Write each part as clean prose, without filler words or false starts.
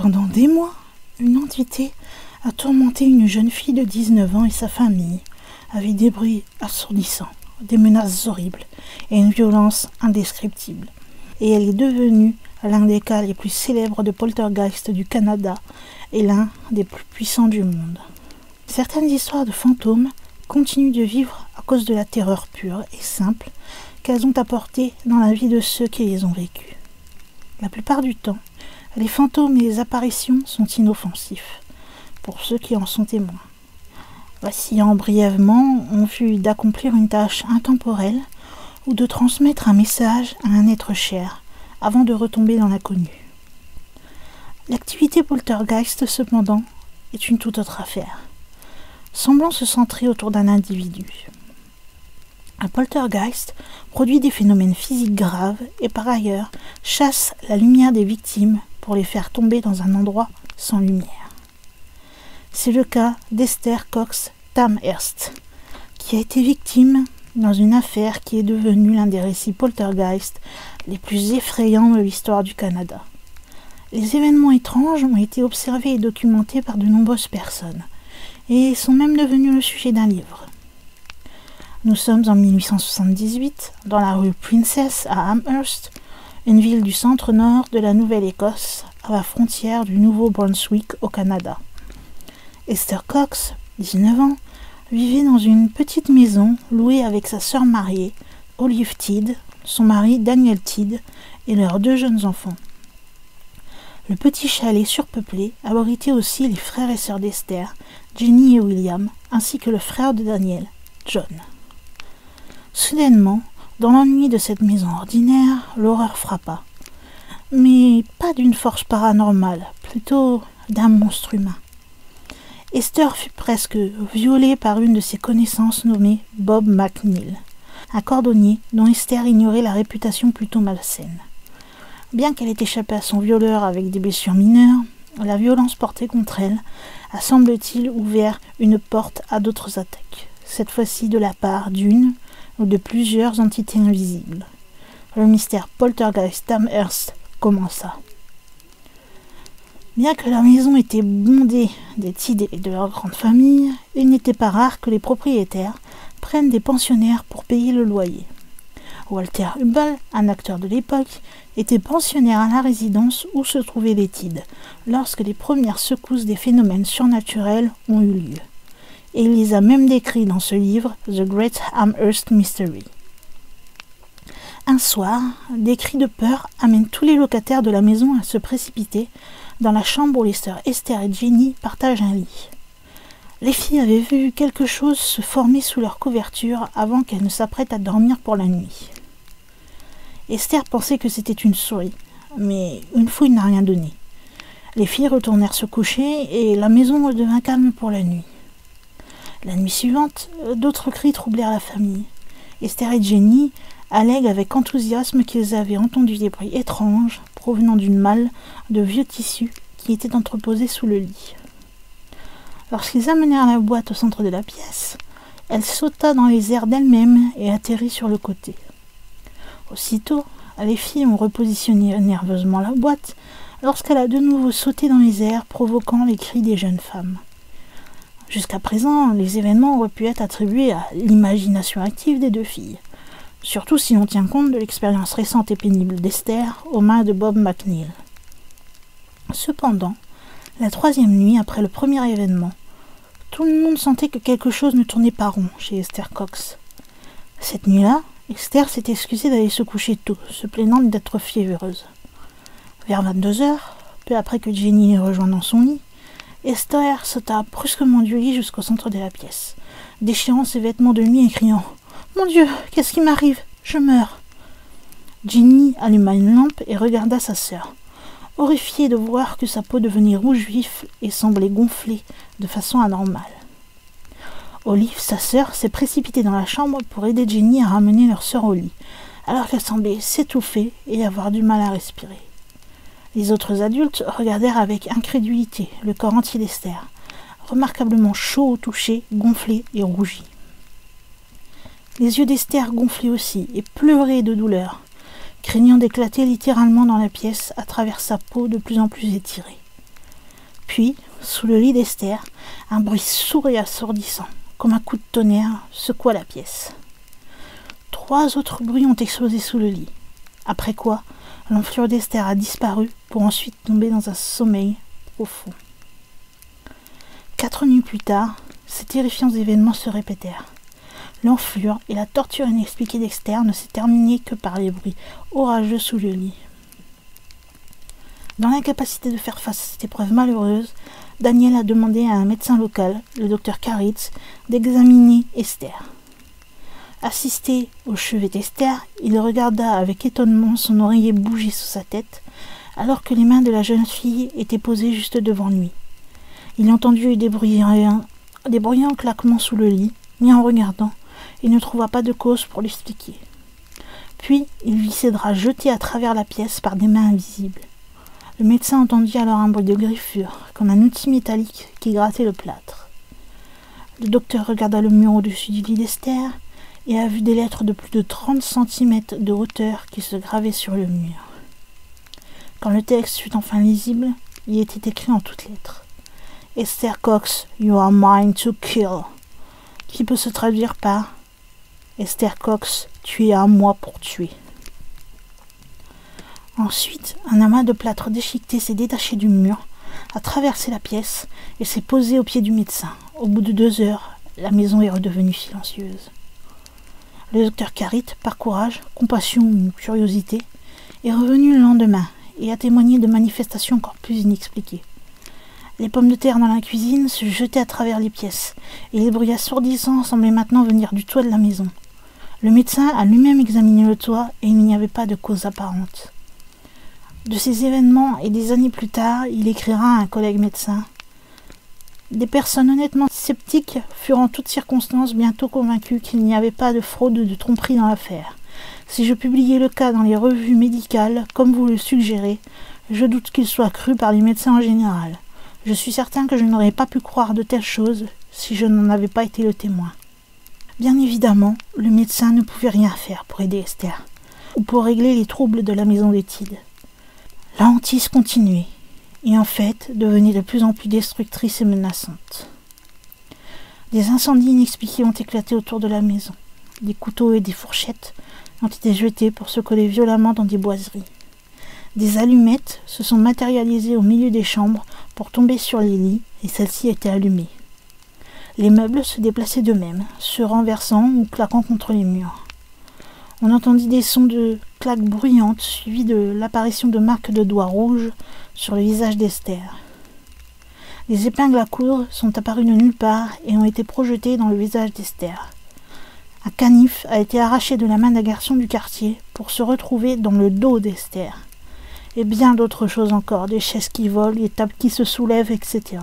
Pendant des mois, une entité a tourmenté une jeune fille de 19 ans et sa famille avec des bruits assourdissants, des menaces horribles et une violence indescriptible. Et elle est devenue l'un des cas les plus célèbres de poltergeist du Canada et l'un des plus puissants du monde. Certaines histoires de fantômes continuent de vivre à cause de la terreur pure et simple qu'elles ont apportée dans la vie de ceux qui les ont vécues. La plupart du temps, les fantômes et les apparitions sont inoffensifs pour ceux qui en sont témoins. Vacillant brièvement en vue d'accomplir une tâche intemporelle ou de transmettre un message à un être cher avant de retomber dans l'inconnu. L'activité poltergeist, cependant, est une toute autre affaire, semblant se centrer autour d'un individu. Un poltergeist produit des phénomènes physiques graves et par ailleurs chasse la lumière des victimes pour les faire tomber dans un endroit sans lumière. C'est le cas d'Esther Cox Tamhurst, qui a été victime dans une affaire qui est devenue l'un des récits poltergeist les plus effrayants de l'histoire du Canada. Les événements étranges ont été observés et documentés par de nombreuses personnes, et sont même devenus le sujet d'un livre. Nous sommes en 1878, dans la rue Princess à Amherst, une ville du centre-nord de la Nouvelle-Écosse, à la frontière du Nouveau-Brunswick au Canada. Esther Cox, 19 ans, vivait dans une petite maison louée avec sa sœur mariée, Olive Tidd, son mari Daniel Tidd et leurs 2 jeunes enfants. Le petit chalet surpeuplé abritait aussi les frères et sœurs d'Esther, Jenny et William, ainsi que le frère de Daniel, John. Soudainement, dans l'ennui de cette maison ordinaire, l'horreur frappa. Mais pas d'une force paranormale, plutôt d'un monstre humain. Esther fut presque violée par une de ses connaissances nommée Bob McNeil, un cordonnier dont Esther ignorait la réputation plutôt malsaine. Bien qu'elle ait échappé à son violeur avec des blessures mineures, la violence portée contre elle a, semble-t-il, ouvert une porte à d'autres attaques, cette fois-ci de la part d'une ou de plusieurs entités invisibles. Le mystère poltergeist Tamhurst commença. Bien que la maison était bondée des Tidd et de leur grande famille, il n'était pas rare que les propriétaires prennent des pensionnaires pour payer le loyer. Walter Hubbell, un acteur de l'époque, était pensionnaire à la résidence où se trouvaient les Tidd lorsque les premières secousses des phénomènes surnaturels ont eu lieu. Et il les a même décrits dans ce livre, The Great Amherst Mystery. Un soir, des cris de peur amènent tous les locataires de la maison à se précipiter dans la chambre où les sœurs Esther et Jenny partagent un lit. Les filles avaient vu quelque chose se former sous leur couverture avant qu'elles ne s'apprêtent à dormir pour la nuit. Esther pensait que c'était une souris, mais une fouille n'a rien donné. Les filles retournèrent se coucher et la maison redevint calme pour la nuit. La nuit suivante, d'autres cris troublèrent la famille. Esther et Jenny allèguent avec enthousiasme qu'ils avaient entendu des bruits étranges provenant d'une malle de vieux tissus qui était entreposée sous le lit. Lorsqu'ils amenèrent la boîte au centre de la pièce, elle sauta dans les airs d'elle-même et atterrit sur le côté. Aussitôt, les filles ont repositionné nerveusement la boîte lorsqu'elle a de nouveau sauté dans les airs, provoquant les cris des jeunes femmes. Jusqu'à présent, les événements auraient pu être attribués à l'imagination active des 2 filles, surtout si l'on tient compte de l'expérience récente et pénible d'Esther aux mains de Bob McNeil. Cependant, la 3e nuit après le premier événement, tout le monde sentait que quelque chose ne tournait pas rond chez Esther Cox. Cette nuit-là, Esther s'est excusée d'aller se coucher tôt, se plaignant d'être fiévreuse. Vers 22h, peu après que Jenny l'ait rejoint dans son lit, Esther sauta brusquement du lit jusqu'au centre de la pièce, déchirant ses vêtements de nuit et criant « Mon Dieu, qu'est-ce qui m'arrive? Je meurs !» Jenny alluma une lampe et regarda sa sœur, horrifiée de voir que sa peau devenait rouge vif et semblait gonfler de façon anormale. Olive, sa sœur, s'est précipitée dans la chambre pour aider Jenny à ramener leur sœur au lit, alors qu'elle semblait s'étouffer et avoir du mal à respirer. Les autres adultes regardèrent avec incrédulité le corps entier d'Esther, remarquablement chaud au toucher, gonflé et rougi. Les yeux d'Esther gonflaient aussi et pleuraient de douleur, craignant d'éclater littéralement dans la pièce à travers sa peau de plus en plus étirée. Puis, sous le lit d'Esther, un bruit sourd et assourdissant, comme un coup de tonnerre, secoua la pièce. 3 autres bruits ont explosé sous le lit, après quoi l'enflure d'Esther a disparu pour ensuite tomber dans un sommeil profond. 4 nuits plus tard, ces terrifiants événements se répétèrent. L'enflure et la torture inexpliquée d'Esther ne s'est terminée que par les bruits orageux sous le lit. Dans l'incapacité de faire face à cette épreuve malheureuse, Daniel a demandé à un médecin local, le docteur Caritz, d'examiner Esther. Assisté au chevet d'Esther, il regarda avec étonnement son oreiller bouger sous sa tête, alors que les mains de la jeune fille étaient posées juste devant lui. Il entendit des bruyants claquements sous le lit, mais en regardant, il ne trouva pas de cause pour l'expliquer. Puis, il vit ses draps jetés à travers la pièce par des mains invisibles. Le médecin entendit alors un bruit de griffure, comme un outil métallique qui grattait le plâtre. Le docteur regarda le mur au-dessus du lit d'Esther et a vu des lettres de plus de 30 cm de hauteur qui se gravaient sur le mur. Quand le texte fut enfin lisible, il était écrit en toutes lettres. « Esther Cox, you are mine to kill », qui peut se traduire par « Esther Cox, tu es à moi pour tuer ». Ensuite, un amas de plâtre déchiqueté s'est détaché du mur, a traversé la pièce et s'est posé au pied du médecin. Au bout de 2 heures, la maison est redevenue silencieuse. Le docteur Carit, par courage, compassion ou curiosité, est revenu le lendemain et a témoigné de manifestations encore plus inexpliquées. Les pommes de terre dans la cuisine se jetaient à travers les pièces et les bruits assourdissants semblaient maintenant venir du toit de la maison. Le médecin a lui-même examiné le toit et il n'y avait pas de cause apparente. De ces événements et des années plus tard, il écrira à un collègue médecin. Des personnes honnêtement sceptiques furent en toutes circonstances bientôt convaincues qu'il n'y avait pas de fraude ou de tromperie dans l'affaire. Si je publiais le cas dans les revues médicales, comme vous le suggérez, je doute qu'il soit cru par les médecins en général. Je suis certain que je n'aurais pas pu croire de telles choses si je n'en avais pas été le témoin. Bien évidemment, le médecin ne pouvait rien faire pour aider Esther, ou pour régler les troubles de la maison d'Études. La hantise continuait, et en fait devenait de plus en plus destructrice et menaçante. Des incendies inexpliqués ont éclaté autour de la maison. Des couteaux et des fourchettes ont été jetés pour se coller violemment dans des boiseries. Des allumettes se sont matérialisées au milieu des chambres pour tomber sur les lits, et celles-ci étaient allumées. Les meubles se déplaçaient d'eux-mêmes, se renversant ou claquant contre les murs. On entendit des sons de claques bruyantes, suivis de l'apparition de marques de doigts rouges sur le visage d'Esther. Les épingles à coudre sont apparues de nulle part et ont été projetées dans le visage d'Esther. Un canif a été arraché de la main d'un garçon du quartier pour se retrouver dans le dos d'Esther. Et bien d'autres choses encore, des chaises qui volent, des tables qui se soulèvent, etc.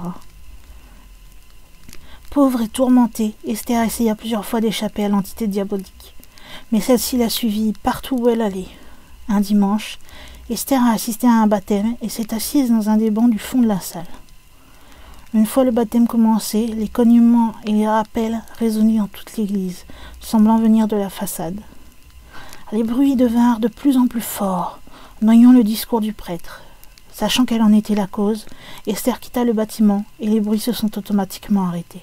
Pauvre et tourmentée, Esther essaya plusieurs fois d'échapper à l'entité diabolique. Mais celle-ci l'a suivie partout où elle allait. Un dimanche, Esther a assisté à un baptême et s'est assise dans un des bancs du fond de la salle. Une fois le baptême commencé, les cognements et les rappels résonnaient dans toute l'église, semblant venir de la façade. Les bruits devinrent de plus en plus forts, noyant le discours du prêtre. Sachant qu'elle en était la cause, Esther quitta le bâtiment et les bruits se sont automatiquement arrêtés.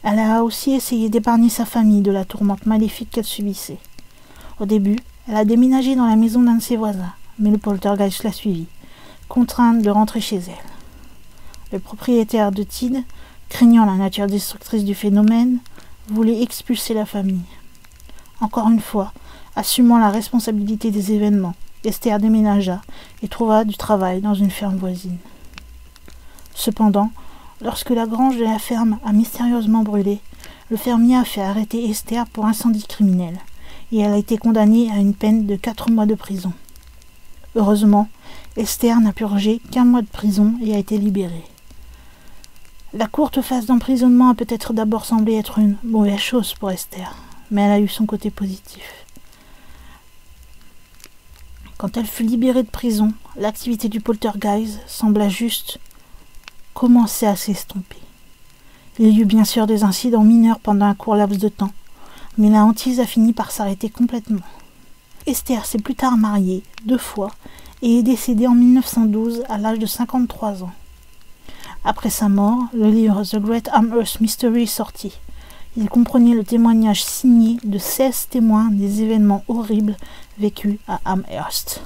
Elle a aussi essayé d'épargner sa famille de la tourmente maléfique qu'elle subissait. Au début, elle a déménagé dans la maison d'un de ses voisins, mais le poltergeist l'a suivie, contrainte de rentrer chez elle. Le propriétaire de Tid, craignant la nature destructrice du phénomène, voulait expulser la famille. Encore une fois, assumant la responsabilité des événements, Esther déménagea et trouva du travail dans une ferme voisine. Cependant, lorsque la grange de la ferme a mystérieusement brûlé, le fermier a fait arrêter Esther pour incendie criminel, et elle a été condamnée à une peine de 4 mois de prison. Heureusement, Esther n'a purgé qu'1 mois de prison et a été libérée. La courte phase d'emprisonnement a peut-être d'abord semblé être une mauvaise chose pour Esther, mais elle a eu son côté positif. Quand elle fut libérée de prison, l'activité du poltergeist sembla juste commencer à s'estomper. Il y eut bien sûr des incidents mineurs pendant un court laps de temps, mais la hantise a fini par s'arrêter complètement. Esther s'est plus tard mariée 2 fois et est décédée en 1912 à l'âge de 53 ans. Après sa mort, le livre The Great Amherst Mystery sortit. Il comprenait le témoignage signé de 16 témoins des événements horribles vécus à Amherst.